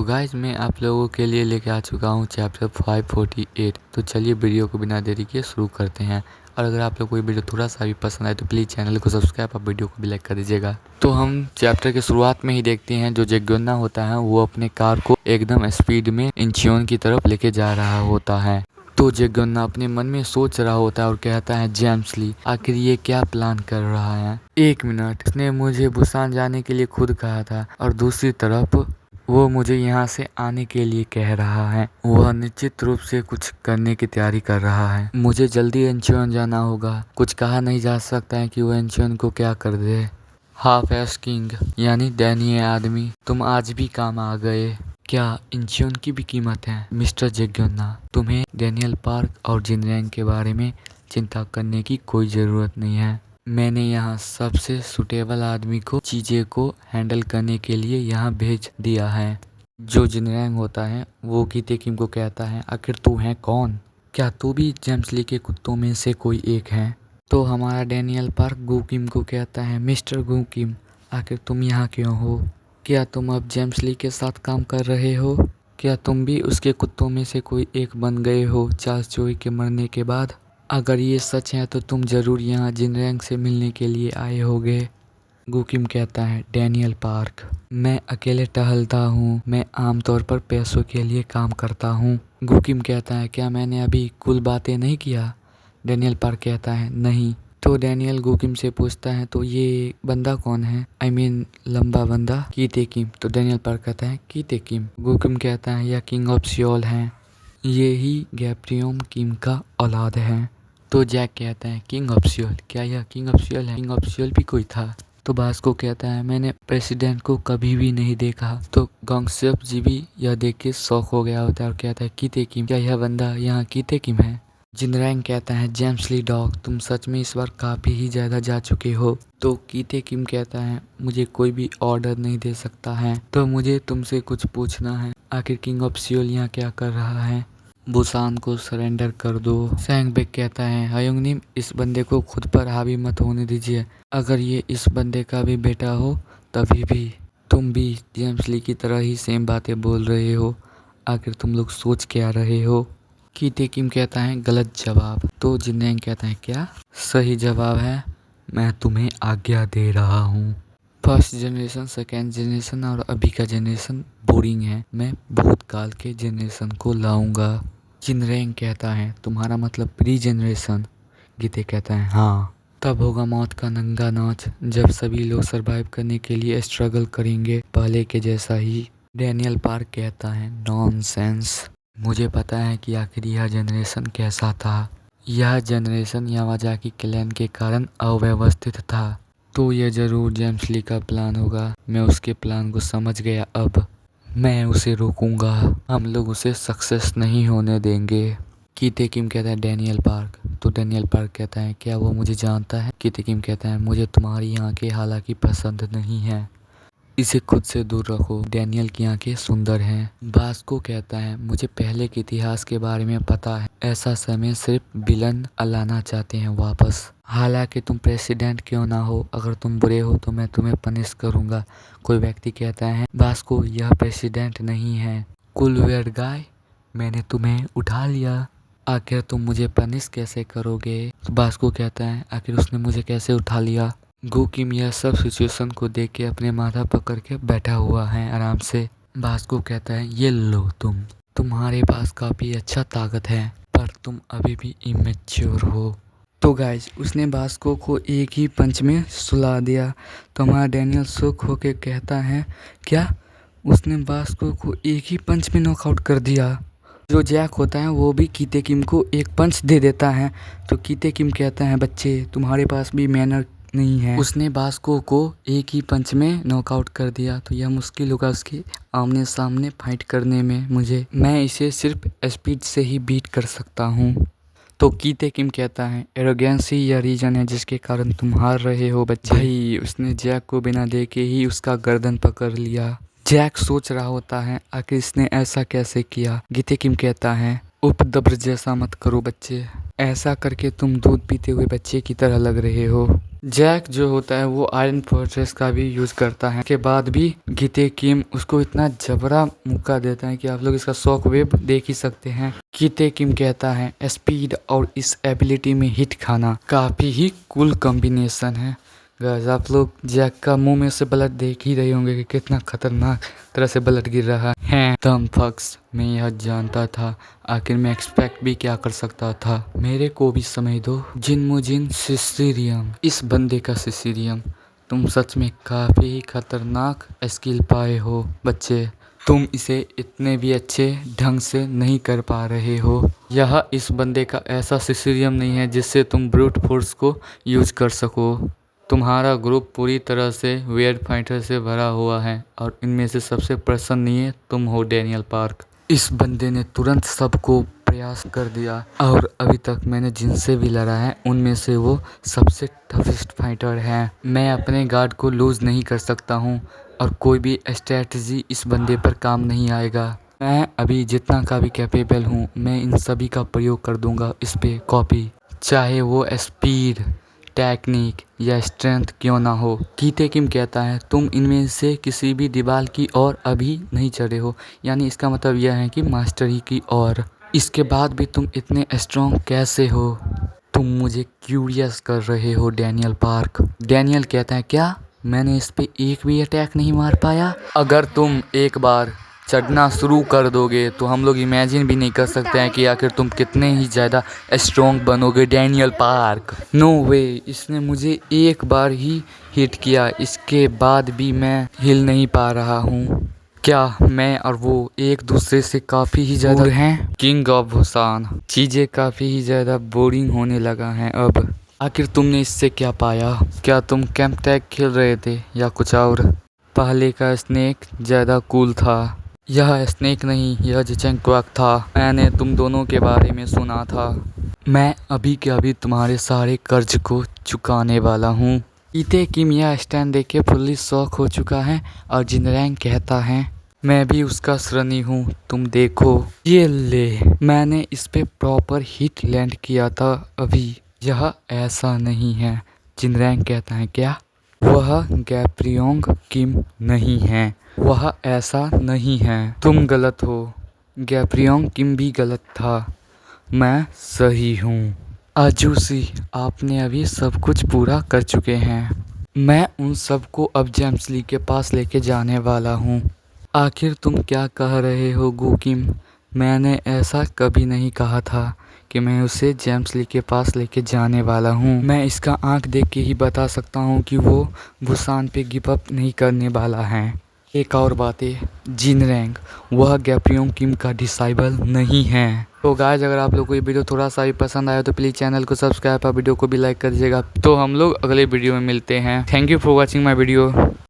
तो गाइज मैं आप लोगों के लिए लेके आ चुका हूँ चैप्टर 548। तो चलिए वीडियो को बिना देरी के शुरू करते हैं। और अगर आप लोग को ये वीडियो थोड़ा सा भी पसंद आए तो प्लीज़ चैनल को सब्सक्राइब और वीडियो को भी लाइक कर दीजिएगा। तो हम चैप्टर के शुरुआत में ही देखते हैं जो जेग्योन्ना होता है वो अपने कार को एकदम स्पीड में इंचियोन की तरफ लेके जा रहा होता है। तो जेग्योन्ना अपने मन में सोच रहा होता है और कहता है जेम्स ली आखिर ये क्या प्लान कर रहा है। 1 मिनट, उसने मुझे बुसान जाने के लिए खुद कहा था और दूसरी तरफ वो मुझे यहाँ से आने के लिए कह रहा है। वह निश्चित रूप से कुछ करने की तैयारी कर रहा है। मुझे जल्दी इंचियोन जाना होगा। कुछ कहा नहीं जा सकता है कि वो इंचियोन को क्या कर दे। हाफ एस किंग यानी दयनीय आदमी, तुम आज भी काम आ गए। क्या इंचियोन की भी कीमत है मिस्टर जेग्योन्ना? तुम्हें डैनियल पार्क और जिनरैंग के बारे में चिंता करने की कोई ज़रूरत नहीं है। मैंने यहाँ सबसे सुटेबल आदमी को चीज़ें को हैंडल करने के लिए यहाँ भेज दिया है। जो जिनरैंग होता है वो गीते किम को कहता है आखिर तू है कौन? क्या तू भी जेम्स ली के कुत्तों में से कोई एक है? तो हमारा डैनियल पार्क गू किम को कहता है मिस्टर गू किम आखिर तुम यहाँ क्यों हो? क्या तुम अब जेम्स ली के साथ काम कर रहे हो? क्या तुम भी उसके कुत्तों में से कोई एक बन गए हो चार्ल्स जोई के मरने के बाद? अगर ये सच है तो तुम ज़रूर यहाँ जिनरैंग से मिलने के लिए आए होगे। गू किम कहता है डैनियल पार्क मैं अकेले टहलता हूँ, मैं आमतौर पर पैसों के लिए काम करता हूँ। गू किम कहता है क्या मैंने अभी कुल बातें नहीं किया? डैनियल पार्क कहता है नहीं। तो डैनियल गू किम से पूछता है तो ये बंदा कौन है? आई मीन लंबा बंदा। कीते किम। तो डैनियल पार्क कहता है कीते किम। गू किम कहता है यह किंग ऑफ सियोल है, ये ही गैब्रियोम किम का औलाद है। तो जैक कहता है किंग ऑफ सियोल, क्या यह किंग ऑफ सियोल है? किंग ऑफ सियोल भी कोई था? तो बास्को कहता है मैंने प्रेसिडेंट को कभी भी नहीं देखा। तो गोंगसेप जी भी यह देख के शौक हो गया होता है और कहता है कीते किम, क्या यह बंदा यहाँ कीते किम है? जिनरैंग कहता है जेम्स ली डॉग तुम सच में इस बार काफ़ी ही ज़्यादा जा चुके हो। तो कीते किम कहता है मुझे कोई भी ऑर्डर नहीं दे सकता है, तो मुझे तुमसे कुछ पूछना है। आखिर किंग ऑफ सियोल यहाँ क्या कर रहा है? बुसान को सरेंडर कर दो। सैंगबेक कहता है हयोंगनिम इस बंदे को खुद पर हावी मत होने दीजिए। अगर ये इस बंदे का भी बेटा हो तभी भी तुम भी जेम्स ली की तरह ही सेम बातें बोल रहे हो। आखिर तुम लोग सोच क्या रहे हो? कीते किम कहता है गलत जवाब। तो जिनरैंग कहता है क्या सही जवाब है? मैं तुम्हें आज्ञा दे रहा हूँ। फर्स्ट जनरेशन, सेकेंड जनरेशन और अभी का जनरेशन बोरिंग है, मैं भूतकाल के जनरेशन को लाऊंगा। जिनरैंग कहता है तुम्हारा मतलब प्री जनरेशन? गीते कहता है हाँ। तब होगा मौत का नंगा नाच जब सभी लोग सरवाइव करने के लिए स्ट्रगल करेंगे पहले के जैसा ही। डैनियल पार्क कहता है नॉनसेंस, मुझे पता है कि आखिर यह जनरेशन कैसा था। यह जनरेशन यामाजाकी क्लैन के कारण अव्यवस्थित था। तो यह जरूर जेम्स ली का प्लान होगा। मैं उसके प्लान को समझ गया, अब मैं उसे रोकूंगा। हम लोग उसे सक्सेस नहीं होने देंगे। कीते किम कहता है डैनियल पार्क। तो डैनियल पार्क कहता है क्या वो मुझे जानता है? कीते किम कहता है मुझे तुम्हारी आंखें हालांकि पसंद नहीं है, इसे खुद से दूर रखो। डैनियल की आंखें सुंदर हैं। बास्को कहता है मुझे पहले के इतिहास के बारे में पता है, ऐसा समय सिर्फ विलन लाना चाहते हैं वापस। हालांकि तुम प्रेसिडेंट क्यों ना हो, अगर तुम बुरे हो तो मैं तुम्हें पनिश करूंगा। कोई व्यक्ति कहता है बास्को यह प्रेसिडेंट नहीं है। कूल वेयर गाय, मैंने तुम्हें उठा लिया, आखिर तुम मुझे पनिश कैसे करोगे? तो बास्को कहता है आखिर उसने मुझे कैसे उठा लिया? गू किम यह सब सिचुएशन को देख के अपने माथा पकड़ के बैठा हुआ है आराम से। बास्को कहता है ये लो तुम्हारे पास काफ़ी अच्छा ताकत है पर तुम अभी भी इमेच्योर हो। तो गाइज उसने बास्को को एक ही पंच में सुला दिया। तो हमारा डैनियल शॉक होके कहता है क्या उसने बास्को को एक ही पंच में नॉकआउट कर दिया? जो जैक होता है वो भी कीते किम को एक पंच दे देता है। तो कीते किम कहता है बच्चे तुम्हारे पास भी मैनर नहीं है। उसने बास्को को एक ही पंच में नॉकआउट कर दिया तो यह मुश्किल होगा उसके आमने सामने फाइट करने में। मैं इसे सिर्फ स्पीड से ही बीट कर सकता हूँ। तो कीते किम कहता है एरोगेंस ही यह रीजन है जिसके कारण तुम हार रहे हो बच्चे। भाई उसने जैक को बिना देखे ही उसका गर्दन पकड़ लिया। जैक सोच रहा होता है आखिर इसने ऐसा कैसे किया। कीते किम कहता है उपद्रव जैसा मत करो बच्चे, ऐसा करके तुम दूध पीते हुए बच्चे की तरह लग रहे हो। जैक जो होता है वो आयरन फोर्ट्रेस का भी यूज़ करता है। के बाद भी गीते किम उसको इतना जबरा मुक्का देता है कि आप लोग इसका शॉक वेव देख ही सकते हैं। गीते किम कहता है स्पीड और इस एबिलिटी में हिट खाना काफ़ी ही कूल कॉम्बिनेशन है। गाइस आप लोग जैक का मुंह में से ब्लड देख ही रहे होंगे कि कितना खतरनाक तरह से ब्लड गिर रहा है। दम फक्स मैं यह जानता था, आखिर मैं एक्सपेक्ट भी क्या कर सकता था। मेरे को भी समय दो। जिनमुजिन सिसिरियम, इस बंदे का सिसिरियम, तुम सच में काफ़ी ही खतरनाक स्किल पाए हो बच्चे। तुम इसे इतने भी अच्छे ढंग से नहीं कर पा रहे हो। यह इस बंदे का ऐसा सिसिरियम नहीं है जिससे तुम ब्रूट फोर्स को यूज कर सको। तुम्हारा ग्रुप पूरी तरह से वेयर फाइटर से भरा हुआ है और इनमें से सबसे प्रसन्नीय तुम हो डैनियल पार्क। इस बंदे ने तुरंत सबको प्रयास कर दिया और अभी तक मैंने जिनसे भी लड़ा है उनमें से वो सबसे टफेस्ट फाइटर है। मैं अपने गार्ड को लूज़ नहीं कर सकता हूँ और कोई भी स्ट्रेटजी इस बंदे पर काम नहीं आएगा। मैं अभी जितना का भी कैपेबल हूँ मैं इन सभी का प्रयोग कर दूंगा इस पे कॉपी, चाहे वो स्पीड, टेक्निक या स्ट्रेंथ क्यों ना हो। गीते किम कहता है तुम इनमें से किसी भी दीवार की ओर अभी नहीं चढ़े हो, यानी इसका मतलब यह है कि मास्टरी की ओर। इसके बाद भी तुम इतने स्ट्रॉन्ग कैसे हो? तुम मुझे क्यूरियस कर रहे हो डैनियल पार्क। डैनियल कहता है क्या मैंने इस पे एक भी अटैक नहीं मार पाया? अगर तुम एक बार चढ़ना शुरू कर दोगे तो हम लोग इमेजिन भी नहीं कर सकते हैं कि आखिर तुम कितने ही ज़्यादा स्ट्रॉन्ग बनोगे डैनियल पार्क। नो वे, इसने मुझे एक बार ही हिट किया, इसके बाद भी मैं हिल नहीं पा रहा हूँ। क्या मैं और वो एक दूसरे से काफ़ी ही ज़्यादा हैं? किंग ऑफ हुसान, चीज़ें काफ़ी ही ज़्यादा बोरिंग होने लगा हैं अब। आखिर तुमने इससे क्या पाया? क्या तुम कैंप टैग खेल रहे थे या कुछ और? पहले का स्नेक ज़्यादा कूल था। यह स्नेक नहीं, यह जिचेंग क्वाक था। मैंने तुम दोनों के बारे में सुना था। मैं अभी के अभी तुम्हारे सारे कर्ज को चुकाने वाला हूँ। गीते किम यह स्टैंड देख के फुल्ली शॉक हो चुका है और जिनरैंग कहता है मैं भी उसका श्रेणी हूँ, तुम देखो ये ले, मैंने इस पे प्रॉपर हिट लैंड किया था अभी। यह ऐसा नहीं है। जिनरैंग कहता है क्या? वह गैप्रियोंग किम नहीं है, वह ऐसा नहीं है, तुम गलत हो। गैप्रियोंग किम भी गलत था, मैं सही हूँ। आजूसी, आपने अभी सब कुछ पूरा कर चुके हैं। मैं उन सबको अब जेम्स ली के पास लेके जाने वाला हूँ। आखिर तुम क्या कह रहे हो गु किम? मैंने ऐसा कभी नहीं कहा था कि मैं उसे जेम्स ली के पास लेके जाने वाला हूँ। मैं इसका आंख देख के ही बता सकता हूँ कि वो बुसान पे गिव अप नहीं करने वाला है। एक और बात है, जिनरैंग वह गैप्रियोंग किम का डिसाइबल नहीं है। तो गाइस अगर आप लोग को ये वीडियो थोड़ा सा भी पसंद आया तो प्लीज़ चैनल को सब्सक्राइब और वीडियो को भी लाइक कर दीजिएगा। तो हम लोग अगले वीडियो में मिलते हैं। Thank you for watching my video.